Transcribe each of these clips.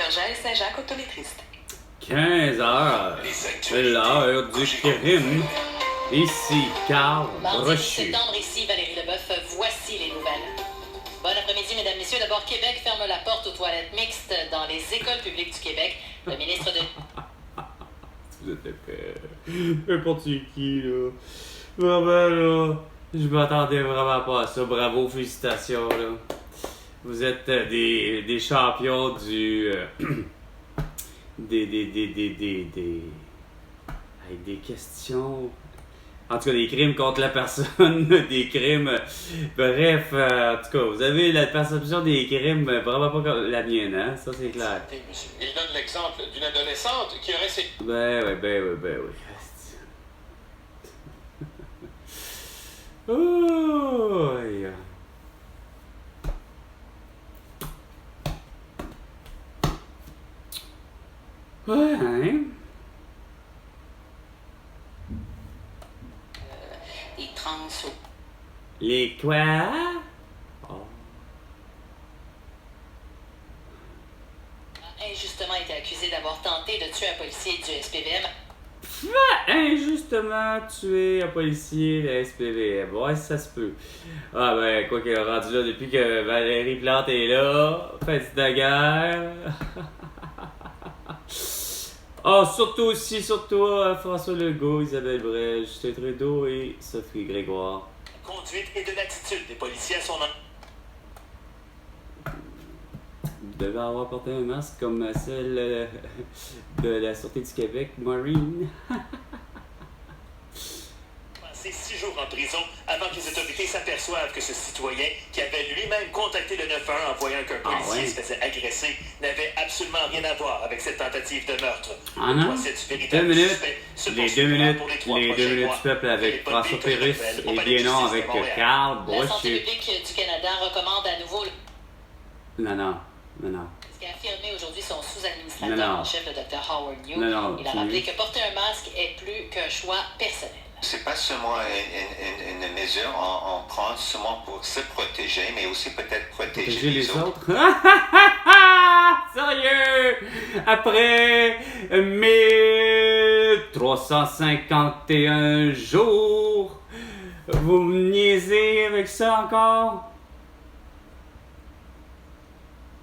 Turgel, Saint-Jacques, optométriste. 15 heures. C'est l'heure du crime. Ici, Carl Mardi 10 Brochu. septembre, ici Valérie Leboeuf, voici les nouvelles. Bon après-midi, mesdames, messieurs. D'abord, Québec ferme la porte aux toilettes mixtes dans les écoles publiques du Québec. Le ministre de... Vous êtes épais. N'importe qui, là. Vraiment, là. Je m'attendais vraiment pas à ça. Bravo, félicitations, là. Vous êtes des champions du... Avec des questions... En tout cas, des crimes contre la personne, des crimes... Bref, en tout cas, vous avez la perception des crimes vraiment pas comme la mienne, hein? Ça, c'est clair. Il donne l'exemple d'une adolescente qui aurait ses... Ben oui. Oh, aïe. Ouais, hein? Les trans... Les quoi? Oh. a injustement été accusé d'avoir tenté de tuer un policier du SPVM. Injustement tuer un policier de la SPVM. Ouais, ça se peut. Ah ben, quoi qu'il a rendu là, depuis que Valérie Plante est là, fête de guerre. Ah, surtout François Legault, Isabelle Brel, Justin Trudeau et Sophie Grégoire. Conduite et de l'attitude des policiers à son... Vous devez avoir porté un masque comme celle de la Sûreté du Québec, Maureen. Passé 6 jours en prison avant que les autorités s'aperçoivent que ce citoyen, qui avait lui-même contacté le 911 en voyant qu'un policier se faisait agresser, n'avait absolument rien à voir avec cette tentative de meurtre. Ah non? 2 minutes. Les 2 minutes du peuple avec François Pérusse et bien non avec Carl La santé Brochu. publique du Canada recommande à nouveau... Non. Ce qu'a affirmé aujourd'hui son Non. sous-administrateur en chef, le Dr Howard New. Non, Il a rappelé que porter un masque est plus qu'un choix personnel. C'est pas seulement une mesure, on prend seulement pour se protéger, mais aussi peut-être protéger les autres. Sérieux? Après 1351 jours, vous me niaisez avec ça encore?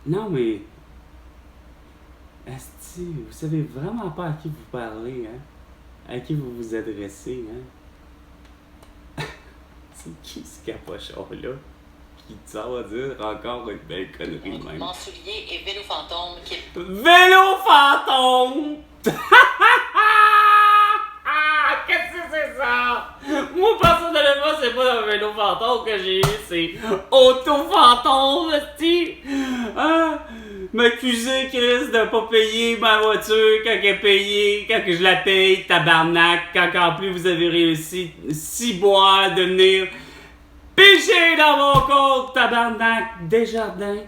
Non, mais... Asti, vous savez vraiment pas à qui vous parlez, hein? À qui vous vous adressez, hein? C'est qui ce capochon-là? Qui ça va dire encore une belle connerie de même? Mouvement soulier et vélo fantôme qui... Vélo fantôme! Qu'est-ce que c'est ça? Moi, personnellement, c'est pas un vélo fantôme que j'ai eu, c'est auto fantôme, esti! Hein? M'accuser, Chris, de pas payer ma voiture quand elle est payée, quand que je la paye, tabarnak, quand en plus vous avez réussi, si bois, de venir piger dans mon compte, tabarnak, Desjardins,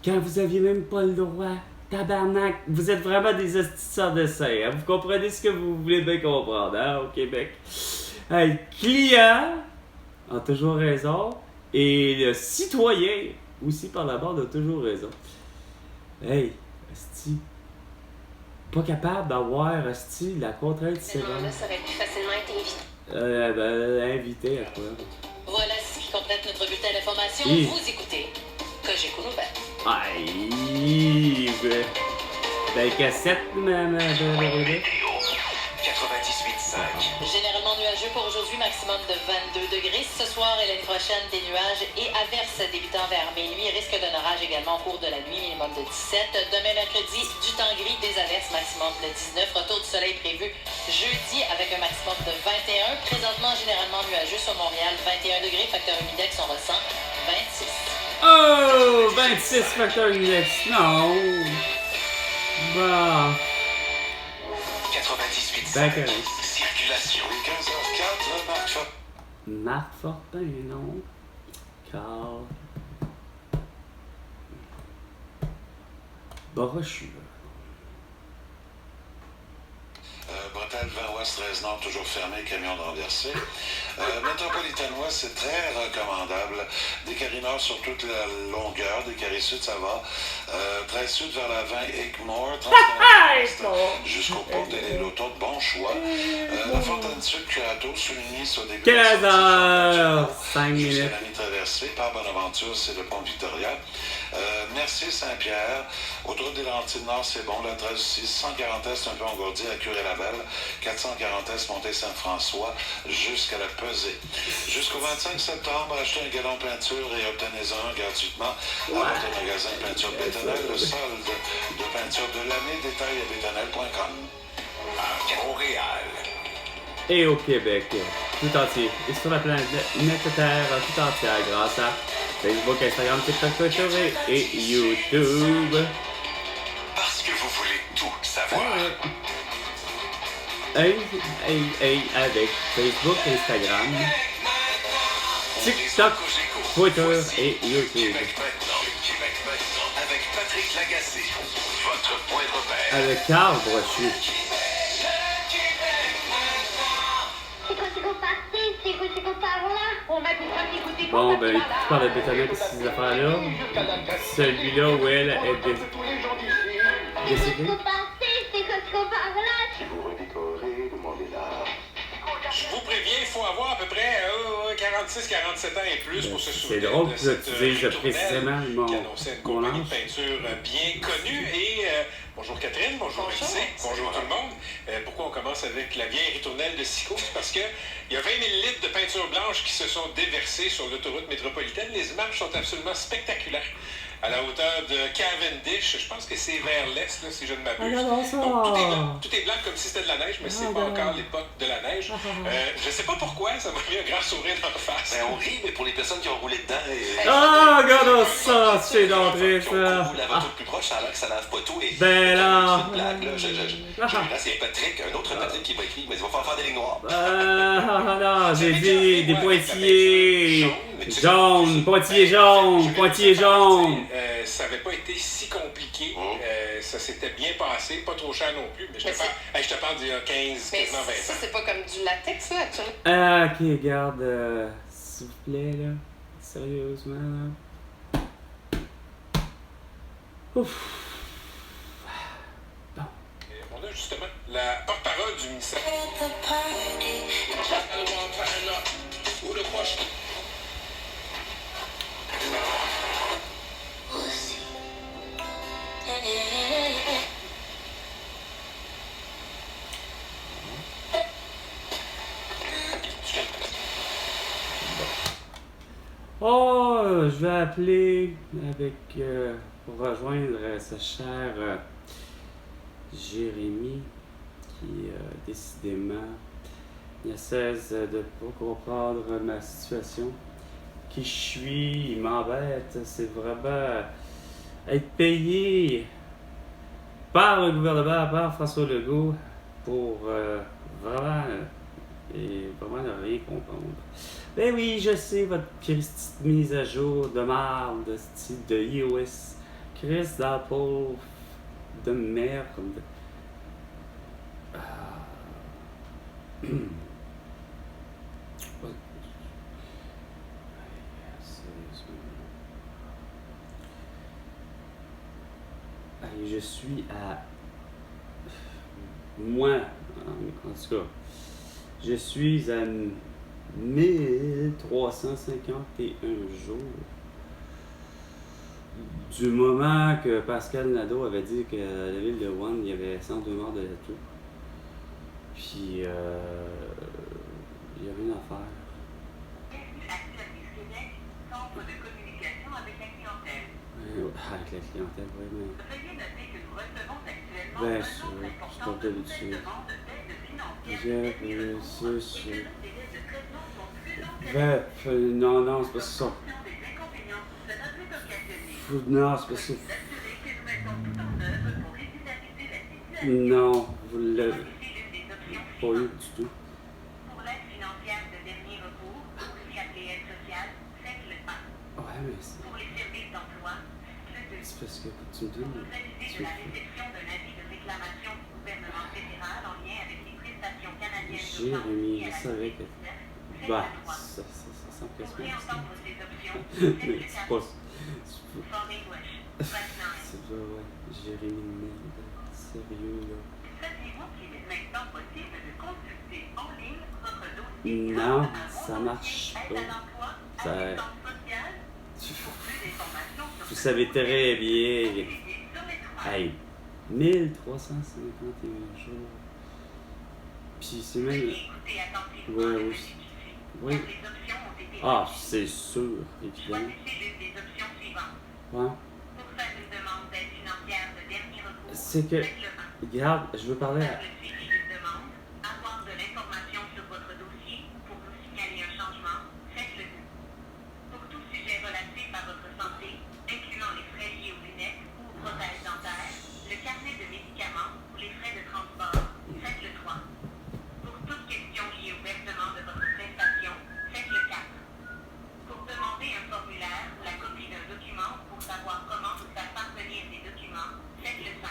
quand vous aviez même pas le droit. Tabarnak, vous êtes vraiment des astisseurs de sein, hein? Vous comprenez ce que vous voulez bien comprendre, hein, au Québec. Le client a toujours raison et le citoyen aussi par la bande a toujours raison. Hey, asti, pas capable d'avoir, asti, la contrainte sévère. Là, ça aurait pu facilement être évité. Invité à quoi? Voilà ce qui complète notre bulletin d'information. Oui. Vous écoutez Cogeco Nouvelles. Aïe, belle cassette, madame. 98.5. Généralement nuageux pour aujourd'hui, maximum de 22 degrés. Ce soir et l'année prochaine, des nuages et averses débutant vers minuit. Risque d'un orage également au cours de la nuit, minimum de 17. Demain, mercredi, du temps gris, des averses, maximum de 19. Retour du soleil prévu jeudi avec un maximum de 21. Présentement, généralement nuageux sur Montréal, 21 degrés. Facteur humidex, on ressent 26. Oh, 26 facteur index, non. Bah. 98.5. D'accord. Circulation. 15h04, Marc Fortin. Marc Fortin, non. Carl Brochu. Bretagne, 20 ouest, 13 nord, toujours fermé, camion renversé. Métropolitain ouest, c'est très recommandable. Des carrés nord sur toute la longueur, des carrés sud, ça va. 13 Sud vers la 20 Egmore, jusqu'au port de l'île Auto. Bon choix. La Fontaine Sud Curato, Souligny, au début 15h05 minutes. jusqu'à la mi-traversée. Par Bonaventure, c'est le pont Victoria. Mercier Saint-Pierre, autour des Laurentides Nord, c'est bon. La 13 aussi, 140 Est, un peu engourdi à Curé-Laval. 440 Est, montée Saint-François, jusqu'à la Pesée. Jusqu'au 25 septembre, achetez un gallon peinture et obtenez-en un gratuitement à votre magasin Peinture Bétonnelle. Le solde de peinture de l'année, détail à bétonnelle.com. À Montréal. Et au Québec, tout entier. Et sur la planète Terre tout entière grâce à Facebook, Instagram, TikTok, Twitter et YouTube. Parce que vous voulez tout savoir. Hey, avec Facebook, Instagram, TikTok, Twitter et YouTube. Québec maintenant, avec Patrick Lagacé, votre point de repère. Avec Carl Brochu. C'est quoi par là? On m'a dit ça, écoutez. Bon, ben, tu parles de Bétonnelle et ces affaires-là. Celui-là où elle est décédée. C'est quoi par là? Si vous redécorez, demandez-la. Je vous préviens, il faut avoir à peu près 46-47 ans et plus pour se C'est souvenir drôle de que cette tu dises ritournelle précisément qui annonçait une mon compagnie de âge. peinture bien connue. Et bonjour Catherine, bonjour Médicé, bonjour tout le monde. Pourquoi on commence avec la vieille ritournelle de Sico? C'est parce que il y a 20 000 litres de peinture blanche qui se sont déversés sur l'autoroute métropolitaine. Les images sont absolument spectaculaires. À la hauteur de Cavendish, je pense que c'est vers l'est, là, si je ne m'abuse. Donc, tout est blanc comme si c'était de la neige, mais c'est pas encore l'époque de la neige. Je sais pas pourquoi, ça m'a mis un grand sourire dans la face. Ben, on rit, mais pour les personnes qui ont roulé dedans et... Ah, regarde ça, c'est d'entrée, qui ça. ont couru la voiture plus proche, ça a l'air que ça lave pas tout. Et Ben là. c'est une blague, là. Là, c'est Patrick, un autre Patrick qui m'a écrit, il m'a dit, va faire des lignes noires. Non, j'ai dit des pointillés jaunes, pointillés jaunes, pointillés jaunes. Ça n'avait pas été si compliqué. Ça s'était bien passé, pas trop cher non plus. Mais je te parle d'il y a 15, Mais quasiment 20 ça, ans. c'est pas comme du latex, là, actuellement. Ah, ok, garde, s'il vous plaît, là. Sérieusement, là. Ouf. Bon. On a justement la porte-parole du ministère. Oh, je vais appeler avec pour rejoindre ce cher Jérémy qui décidément ne cesse de pas comprendre ma situation. Qui je suis, il m'embête, c'est vraiment être payé par le gouvernement, par François Legault pour vraiment ne rien comprendre. Ben oui, je sais, votre petite mise à jour de marde, de style de iOS. Chris d'Apple, de merde, comme de... Allez, je suis à... Moi, en tout cas, je suis à 1351 jours du moment que Pascal Nadeau avait dit que la ville de Wuhan, il y avait 102 morts de la toux. Puis, il n'y a rien à faire. Avec la clientèle, oui, mais... Ben, c'est pas d'habitude. Non, c'est pas ça. Non, c'est pas ça. Non, vous l'avez pas eu du tout. Pour l'aide financière de dernier recours, aussi appelée aide sociale, faites-le pas. Ouais, mais c'est... Pour les services d'emploi, C'est parce que tu me donnes... de la réception d'un avis de réclamation du gouvernement fédéral en lien avec les prestations canadiennes Jérémy, je savais que... Bah, ça sent quasiment ça. Mais c'est pas... Maintenant, C'est ça, ouais. Jérémy de merde. Sérieux, là. saviez-vous qu'il est maintenant possible de consulter en ligne votre dossier Non, grâce à ça Mon marche Dossier pas. Aide à l'emploi, Ça- assistance sociale? Pour plus d'informations sur Vous ce savez dossier, très bien. appuyez sur l'étoile. Hey, 1351 jours. Puis c'est même. Veuillez écouter attentivement Ouais, le oui. menu ici, Oui. car les options ont été Ah, modifiées. c'est sûr, évidemment. Choisissez l'une des options suivantes. Ouais. Pour faire une demande d'aide financière de dernier recours, C'est que. faites le 1. Regarde, je veux parler Faire à. le suivi d'une demande, avoir de l'information sur votre dossier ou pour vous signaler un changement, faites le 2. Pour tout sujet relatif à votre santé, incluant les frais liés aux lunettes ou aux prothèses dentaires, le carnet de médicaments ou les frais de transport, faites le 3. Pour toute question liée au versement de votre prestation, faites le 4. Pour demander un formulaire ou la copie d'un document pour savoir comment vous faire parvenir des documents, faites le 5.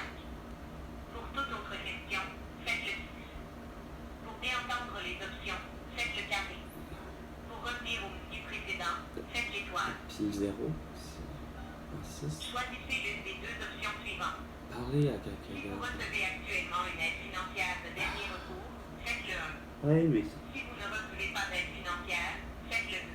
Pour toute autre question, faites le 6. Pour bien entendre les options, faites le carré. Pour revenir au menu précédent, faites l'étoile. Puis 0. C'est 6. Choisissez l'une des deux options suivantes. Parler à Si quelqu'un vous d'autre. recevez actuellement une aide financière de dernier recours, faites le 1. Ouais, mais. Si vous ne recevez pas d'aide financière, faites le 2.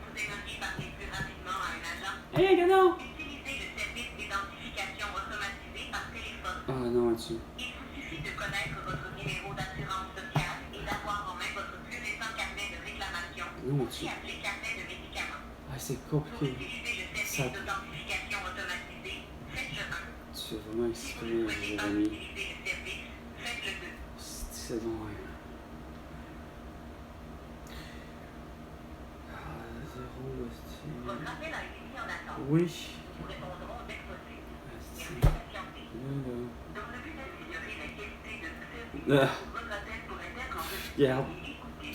Vous aimeriez parler plus rapidement à un agent? Hey, Gano! Utilisez le service d'identification automatisé par téléphone. Ah non, là-dessus. Il vous suffit de connaître votre numéro d'assurance sociale et d'avoir en main votre plus récent carnet de réclamation, Non, aussi appelé carnet de médicaments. Ah, c'est Pour compliqué. utiliser le Ça- service d'authentification automatisé, faites le 1. Tu fais vraiment Si vous exprès, ne souhaitez pas Jérémy. utiliser le service, faites le 2. C'est bon, ouais. Ah, 0, hostie. Votre appel a été mis en attente. Oui. Nous vous répondrons dès que possible. Hostie. Merci de patienter. Là, Dans le but d'améliorer la qualité de ce service, là. votre appel pourrait être enregistré Regarde. et écouté.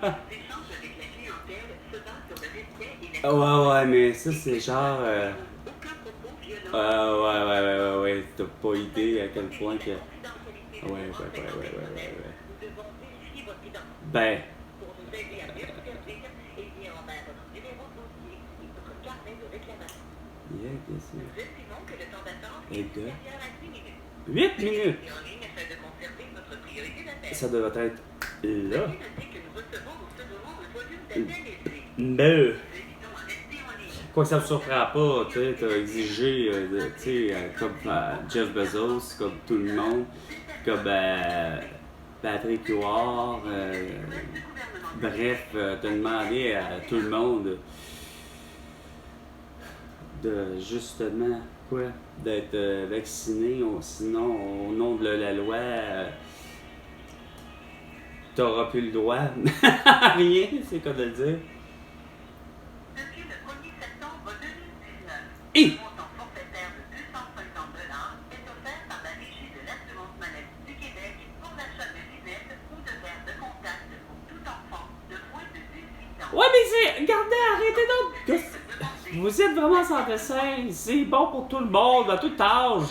Ah. L'échange avec la clientèle se base sur le respect et la Ouais, mais ça, c'est genre. aucun propos violent. Ouais. T'as pas idée à quel point que. Confidentialité de Ouais. vos renseignements personnels. Nous devons vérifier votre identité. Ben. Pour nous aider à mieux vous servir, ayez en main votre numéro de dossier et votre carnet de réclamation. Yeah, qu'est-ce Nous estimons que le temps d'attente Et est de- supérieur à 10 minutes. 8 minutes! Et en ligne afin de conserver votre priorité d'appel. Ça devrait être là. Veuillez noter que nous recevons au second un volume d'appels élevé. Ben. Nous évitons à rester en ligne. Quoi que ça ne surprend pas, tu sais, t'as exigé, tu sais, comme Jeff Bezos, comme tout le monde, comme Patrick Huard, bref, t'as demandé à tout le monde de justement, quoi, d'être vacciné, sinon, au nom de la loi, t'auras plus le droit. Rien, c'est quoi de le dire. Depuis le 1er septembre 2019, Et- le montant forfaitaire de 250 $ est offert par la Régie de l'assurance maladie du Québec pour l'achat de lunettes ou de verres de contact pour tout enfant de moins de 18 ans. Ouais, mais c'est. Regardez, arrêtez donc! Vous êtes vraiment santé sain, c'est bon pour tout le monde, à tout âge.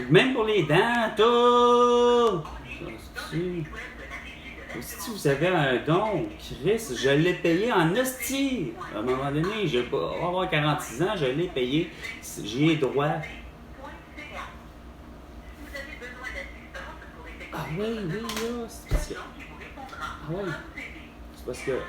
Même pour les dents, tout! Si vous avez un don, Chris, je l'ai payé en hostie. À un moment donné, je vais pas avoir 46 ans, je l'ai payé. J'y ai droit. Ah oui, là, c'est parce que. Ah ouais. C'est parce que.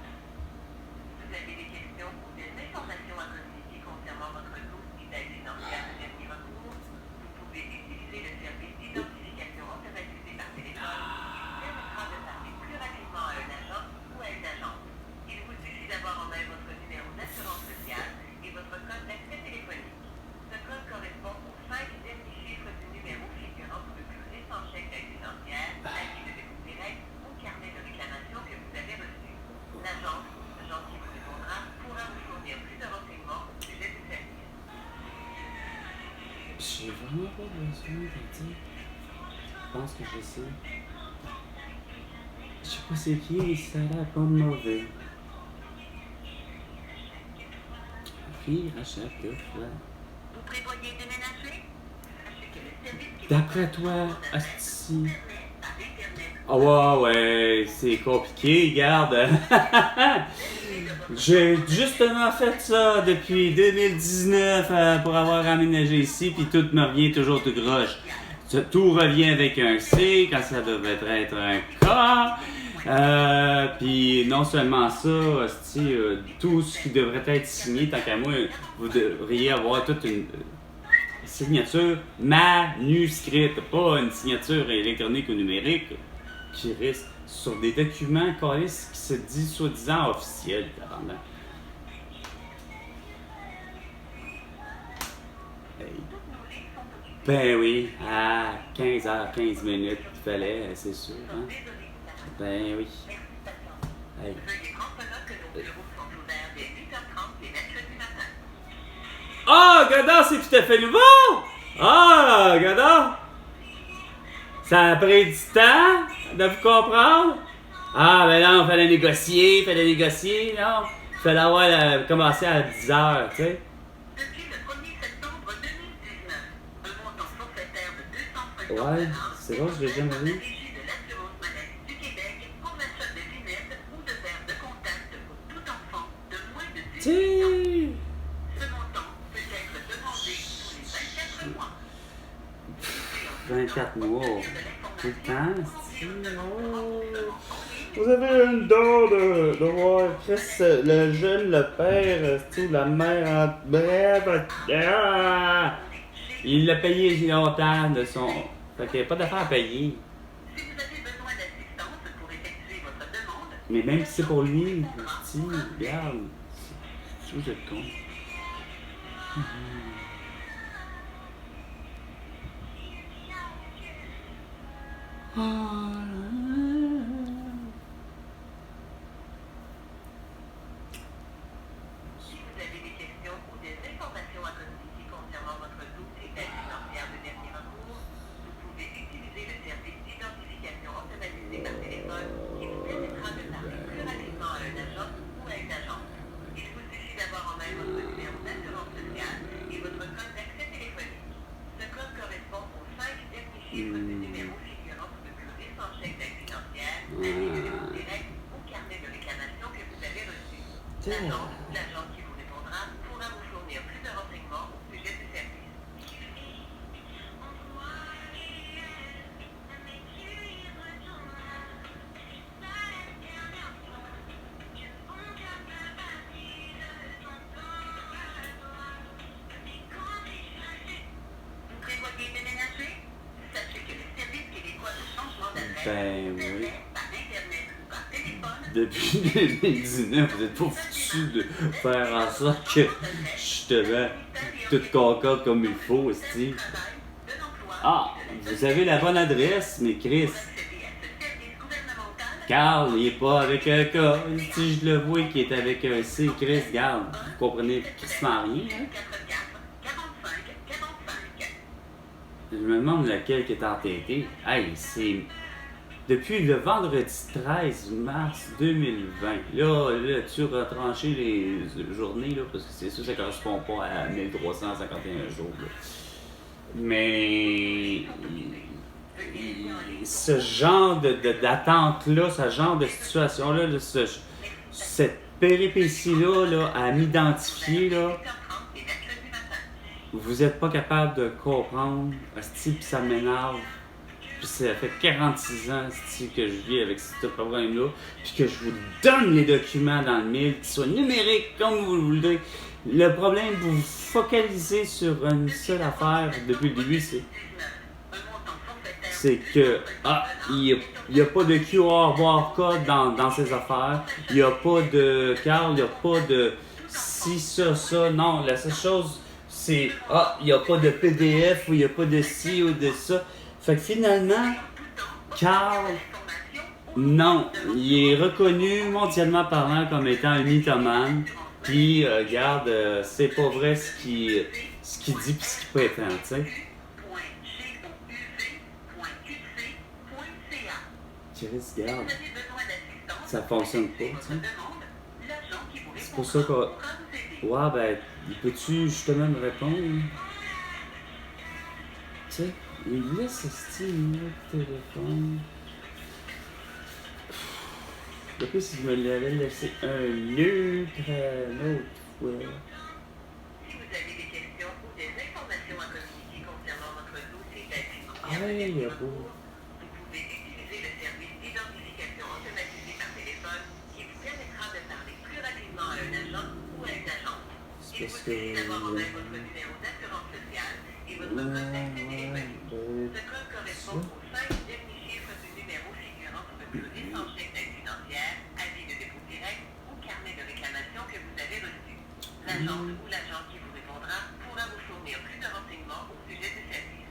Vous avez des questions ou des informations à communiquer concernant votre dossier d'aide financière de dernier recours, vous pouvez utiliser le service d'identification automatisé par téléphone qui vous permettra de parler plus rapidement à un agent ou à une agence. Il vous suffit d'avoir en main votre numéro d'assurance sociale et votre code d'accès téléphonique. Ce code correspond aux 5 derniers chiffres du numéro figurant sur le plus récent chèque d'aide financière, avis de dépôt direct ou carnet de réclamation que vous avez reçu. L'agence qui vous répondra pourra vous fournir plus de renseignements au sujet du service. J'ai vraiment pas besoin de dire. Je pense que je sais. Je sais pas c'est qui, ça a l'air pas mauvais. rire à chaque fois. Vous prévoyez déménager? Sachez que le service qui D'après toi, asti. Internet par Internet Ah ouais, c'est compliqué, regarde. J'ai justement fait ça depuis 2019 pour avoir aménagé ici, puis tout me revient toujours tout croche. Tout revient avec un C quand ça devrait être un K. Puis non seulement ça, hostie, tout ce qui devrait être signé, tant qu'à moi, vous devriez avoir toute une signature manuscrite, pas une signature électronique ou numérique, qui risque sur des documents qui se disent soi-disant officiels, apparemment. Hey. Ben oui, à 15h15 minutes, il fallait, c'est sûr, hein? Ben oui. Hey. Veuillez prendre note que nos bureaux sont ouverts dès 8h30 les mercredis matin. Ah, Godard, c'est tout à fait nouveau! Ah, Godard! Ça a pris du temps de vous comprendre? Ah, ben là, il fallait négocier, non? Il fallait avoir commencé à 10h, tu sais. Depuis le 1er septembre 2019, un montant forfaitaire de 250 Ouais, c'est bon, je l'ai jamais vu. de l'assurance maladie du Québec pour l'achat de lunettes ou de verres de contact pour tout enfant de moins de 18 ans. T'sais. Ce montant peut être demandé tous les 24 mois. 24 mois. Tout le temps, c'est Vous avez une don de voir Chris, le jeune, le père, ou la mère, bref. Il l'a payé longtemps de son. Fait qu'il n'y a pas d'affaire à payer. Si vous avez besoin d'assistance pour effectuer votre demande, Mais même si c'est pour lui, si, regarde. C'est vous êtes con. si vous avez des questions ou des informations à communiquer concernant votre dossier d'aide financière de dernier recours, vous pouvez utiliser le service d'identification automatisé par téléphone qui vous permettra de parler plus rapidement à un agent ou à une agence. Il vous suffit d'avoir en main votre numéro d'assurance sociale et votre code d'accès téléphonique. Ce code correspond aux 5 derniers chiffres du numéro figurant sur le bulletin sans chèque d'aide financière, année de dépôt direct ou carnet de réclamation que vous avez reçu. L'agent ou l'agent qui vous répondra pourra vous fournir plus de renseignements au sujet du service. Vous prévoyez déménager? Sachez que le service québécois de changement d'adresse Ben oui. permet par Internet ou par téléphone Depuis 2019, vous êtes pas foutus de faire en sorte que justement tout concorde comme il faut, aussi. Ah, vous avez la bonne adresse, mais Chris. Carl, il est pas avec un K. Si je le vois qui est avec un C, Chris, regarde, vous comprenez quasiment rien, hein? Je me demande lequel qui est entêté. Hey, c'est depuis le vendredi 13 mars 2020. Là, tu as retranché les journées, là, parce que c'est sûr que ça correspond pas à 1351 jours. Là. Mais ce genre d'attente-là, ce genre de situation-là, là, cette péripétie-là, là, à m'identifier, là, vous n'êtes pas capable de comprendre, asti, puis ça m'énerve. Puis ça fait 46 ans, asti, que je vis avec ce problème-là, puis que je vous donne les documents dans le mail, qu'ils soient numériques comme vous le voulez. Le problème, vous vous focalisez sur une seule affaire depuis le début, c'est que, il n'y a pas de QR barcode dans ces affaires, il n'y a pas de Carl, il n'y a pas de si, ça, non, la seule chose, c'est, il n'y a pas de PDF ou il n'y a pas de ci ou de ça. Fait que finalement, Carl, non, il est reconnu mondialement parlant comme étant un mythomane. Puis, regarde, c'est pas vrai ce qu'il dit pis ce qu'il prétend, tu sais. Chris, regarde, ça fonctionne pas, tu sais. C'est pour ça que, ouais, ben, Peux-tu justement me répondre? Tu sais, il laisse ce numéro de téléphone. Depuis si je me l'avais laissé un autre fois. Si vous avez des questions ou des informations à communiquer concernant votre dossier d'abus Il y a beau. vous pouvez utiliser le service d'identification automatisée par téléphone qui vous permettra de parler plus rapidement à un agent ou à une agence. Il vous suffit d'avoir en main votre numéro d'assurance sociale et votre code d'accès téléphonique. Ce code correspond aux 5 derniers chiffres du numéro figurant sur votre récent chèque d'aide financière, avis de dépôt direct ou carnet de réclamation que vous avez reçu. L'agence ou l'agent qui vous répondra pourra vous fournir plus de renseignements au sujet du service.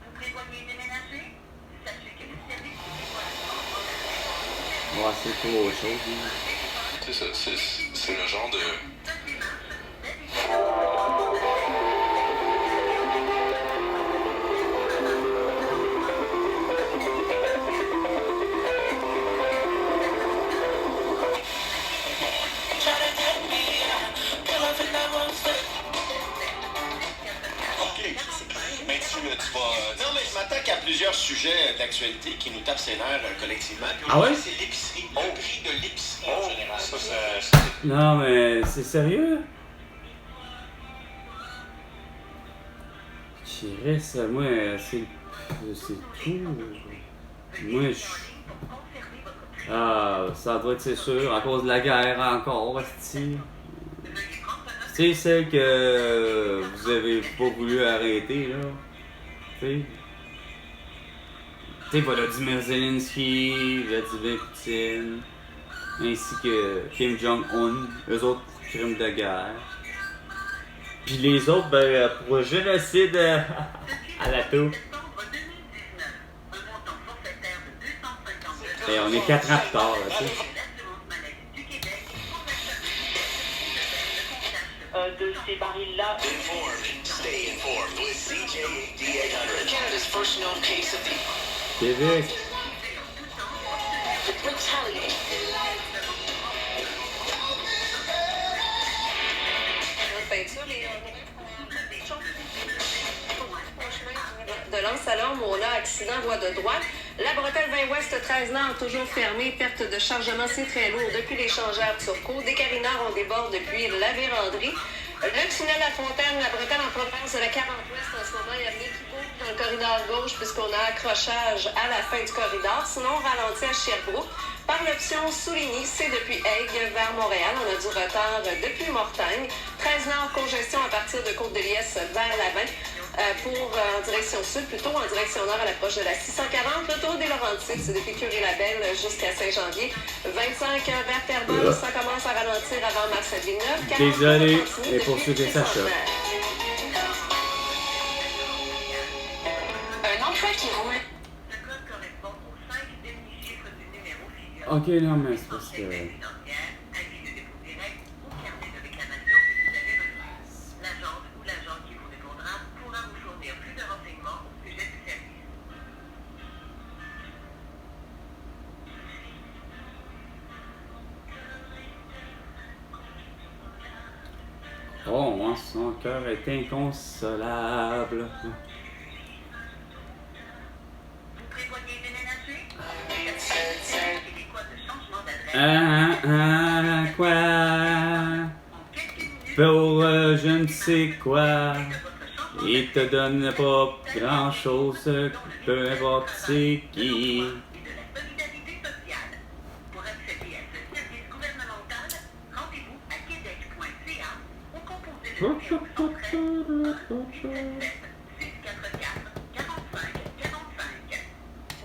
Vous prévoyez déménager? Sachez que le service Ouais, c'est trop autre chose. C'est ça, c'est le genre de... Mais tu vas... Non, mais je m'attaque à plusieurs sujets d'actualité qui nous tapent ses nerfs collectivement. Puis Ah ouais? aujourd'hui, c'est l'épicerie. Le prix de l'épicerie en général. Non, mais c'est sérieux? Chiré, ça, moi, c'est tout. Moi, ça doit être, c'est sûr, à cause de la guerre encore, asti. C'est celle que vous avez pas voulu arrêter, là. Tu sais, Volodymyr Zelensky, Vladimir Poutine, ainsi que Kim Jong-un, eux autres crimes de guerre. Puis les autres, ben, pour génocide à la toux. Et on est 4 ans plus tard, là, tu sais. De ces barils-là. Stay informed with CJAD 800. Canada's first known case of the... Québec. De Lens-Salorme, on a accident voie de droite. La bretelle 20 Ouest 13 Nord toujours fermée. Perte de chargement, c'est très lourd depuis l'échangeur Turcot. Des carinards, on déborde depuis la véranderie. Le tunnel à Fontaine, la bretelle en province de la 40 Ouest en ce moment, il y a rien qui bouge dans le corridor gauche puisqu'on a accrochage à la fin du corridor. Sinon, on ralentit à Sherbrooke. Par l'option Souligny, c'est depuis Aigle vers Montréal. On a du retard depuis Mortagne. 13 Nord, congestion à partir de Côte-de-Liesse vers Lavin. En direction sud, plutôt en direction nord à l'approche de la 640. Retour des Laurentides, c'est depuis Curie-Labelle jusqu'à Saint-Janvier. 25 vers Terrebonne, ça commence à ralentir avant Marcel-Villeneuve. Désolé, les poursuites et Sacha. Un emploi qui roule. Ce code correspond aux 5 derniers chiffres du numéro figurant. Ok, non, mais c'est parce que... Avis de dépôt direct ou carnet de réclamation que vous avez reçu. L'agence ou l'agent qui vous répondra pourra vous fournir plus de renseignements au sujet du service. Oh, moi, son cœur est inconsolable. Vous prévoyez déménager? Québécois de changement d'adresse. Quoi? En quelques minutes, Pour je ne sais quoi. de votre changement Il te donne pas grand chose, peu importe c'est qui. et de la solidarité sociale. Pour accéder à ce service gouvernemental, rendez-vous à québec.ca ou composez le numéro 644-45-45.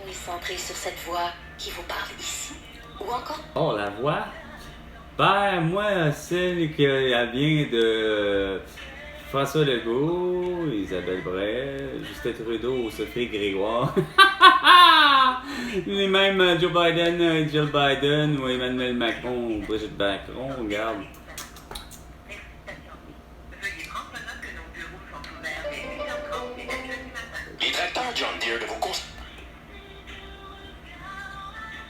Oui, centré sur cette voix qui vous parle ici. Ou encore Oh, la voix? Ben, moi, celle qui vient de François Legault, Isabelle Bray, Justin Trudeau, Sophie Grégoire. Et même Joe Biden, Jill Biden, ou Emmanuel Macron, ou Brigitte Macron, regarde. constructeur John Deere de vous construire.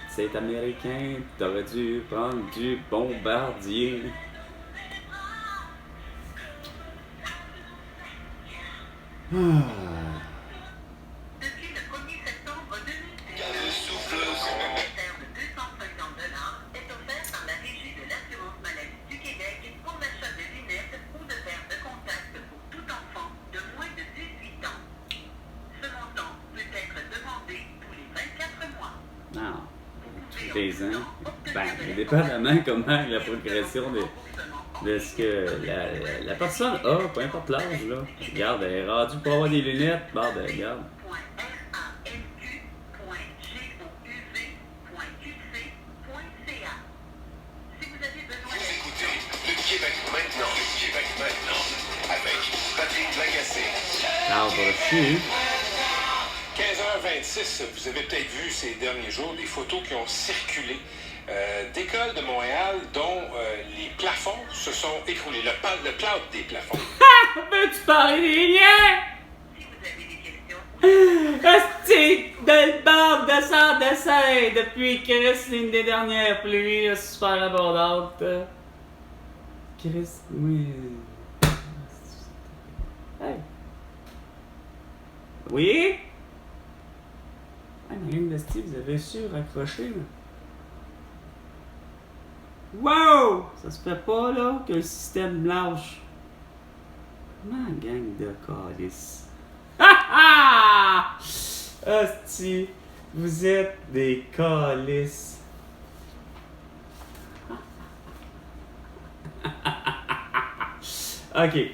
C'est américain, t'aurais dû prendre du bombardier. Depuis le 1er septembre 2010, Quelle souffleuse! un de 250 $ est offert par la Régie de l'assurance maladie du Québec pour l'achat de lunettes ou de verres de contact pour tout enfant de moins de 18 ans. Ce montant peut être demandé tous les 24 mois. Non. Tous les ans. Ben, dépendamment comment la progression de ce que la personne a, peu importe l'âge, là. Regarde, elle est rendue pour avoir des lunettes. Bon, ben, regarde. Si vous avez besoin Vous écoutez le Québec maintenant, avec Patrick Lagacé. L'arbre chu. 15h26, vous avez peut-être vu ces derniers jours des photos qui ont circulé d'écoles de Montréal dont les plafonds se sont écroulés, le plâtre des plafonds. Peux-tu parler des liens? si vous avez des questions, Asti, de barbe descend depuis Chris, l'une des dernières pluies, là, super abondante. Chris, oui. Hey. Oui? Hey, Marine de Steve, vous avez su raccrocher, là. Wow! Ça se fait pas, là, que le système lâche. Ma gang de calices. Ah ah! Asti, vous êtes des calices. Ok. Aïe.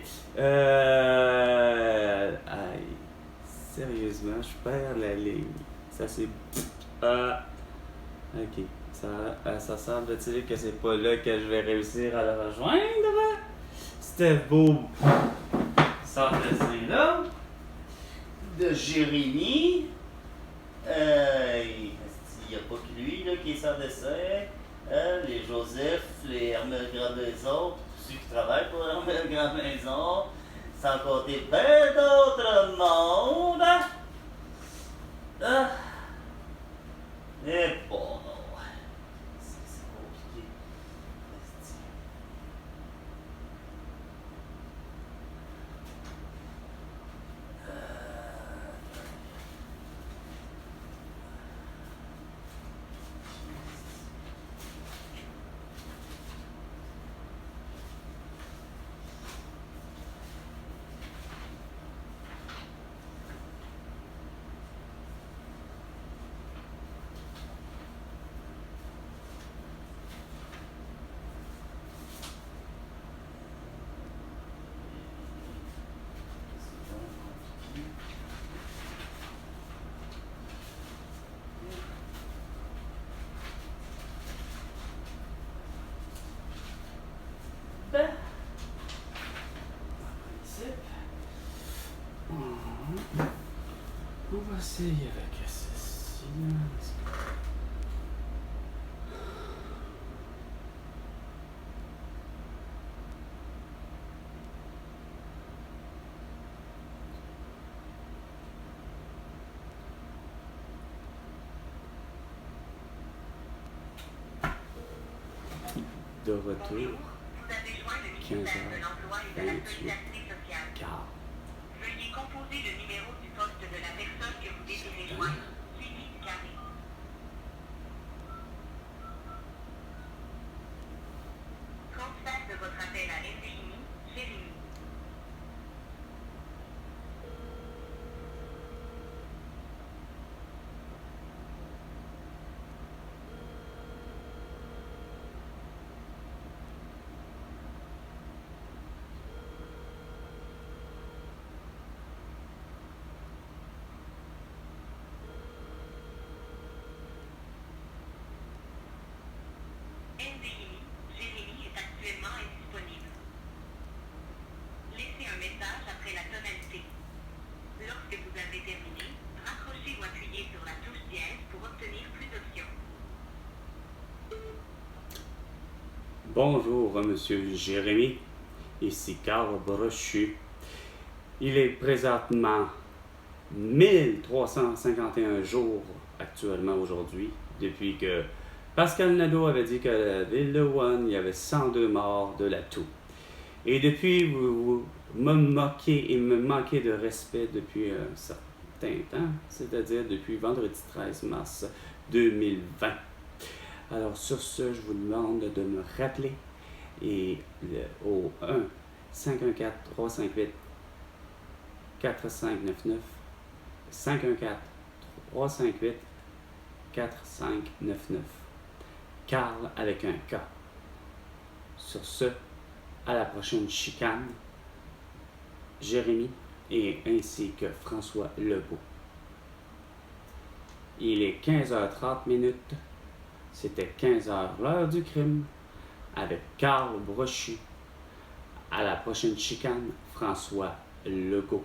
Sérieusement, je perds la ligne. Ça c'est. Ok. Ça semble-t-il que c'est pas là que je vais réussir à le rejoindre. C'était beau. Ça là de Jérémy. Il n'y a pas que lui là, qui est sans dessin. Les Joseph, les Hermel Grand-Maison, tous ceux qui travaillent pour Hermel Grand-Maison, sans compter bien d'autres mondes. Et bon, non. C'est compliqué. On va essayer avec ceci. De retour, vous avez joint le ministère de l'Emploi et de la 15h28. Solidarité sociale. Car Veuillez composer le numéro du poste de la personne que vous désirez joindre, suivi du carré. Transfert de votre appel à NDI, Jérémy. NDI, Jérémy est actuellement indisponible. Laissez un message après la tonalité. Lorsque vous avez terminé, raccrochez ou appuyez sur la touche dièse pour obtenir plus d'options. bonjour, monsieur Jérémy. Ici Carl Brochu. Il est présentement 1351 jours actuellement aujourd'hui, depuis que Pascal Nadeau avait dit que la ville de Wuhan, il y avait 102 morts de la toux. Et depuis, vous me moquez et me manquez de respect depuis un certain temps, c'est-à-dire depuis vendredi 13 mars 2020. Alors sur ce, je vous demande de me rappeler et au 1-514-358-4599 514-358-4599 Carl avec un K. Sur ce, à la prochaine chicane, Jérémy et ainsi que François Legault. Il est 15h30. C'était 15h l'heure du crime avec Carl Brochu. À la prochaine chicane, François Legault.